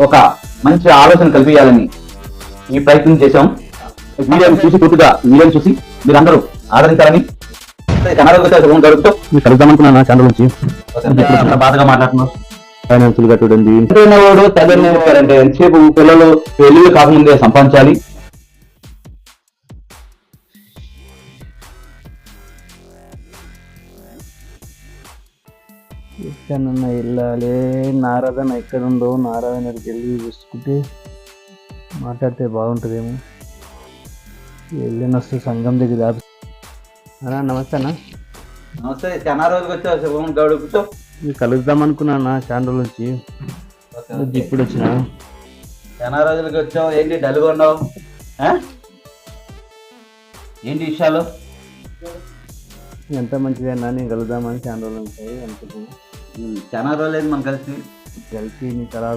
ఒక మంచి ఆలోచన కల్పించాలని ఈ ప్రయత్నం చేశాం. వీడియోని చూసి పూర్తిగా వీడియోని చూసి మీరందరూ ఆదరించాలని గడుపుతూ మీరు కలుద్దామనుకున్నాను నా ఛానల్ నుంచి. బాధగా మాట్లాడుతున్నారు ఫైనాన్షియల్ గా చూడండి. వాడు తల్లి అంటే ఎంతసేపు పిల్లలు పెళ్లి కాకముందే సంపాదించాలి. ఎక్కడన్నా వెళ్ళాలి. నారాధన ఎక్కడుందో నారాధనకి వెళ్ళి చూసుకుంటే మాట్లాడితే బాగుంటుందేమో. వెళ్ళిన వస్తే సంఘం దగ్గర దాపి. అన్నా నమస్తే అన్న. నమస్తే. చాలా రోజులకి వచ్చావు శుభం గౌడు. కూర్చో. మీరు కలుద్దాం అనుకున్నా అన్న ఛానల్ నుంచి. ఇప్పుడు వచ్చిన చాలా రోజులకి వచ్చావు. ఏంటి డల్గా ఉన్నావు? ఏంటి విషయాలు? ఎంత మంచిది అన్నా, నేను కలుద్దామని ఛానల్ నుంచి అనుకుంటున్నాను. చాలా రోజులేదు మనం కలిసి నీ తలా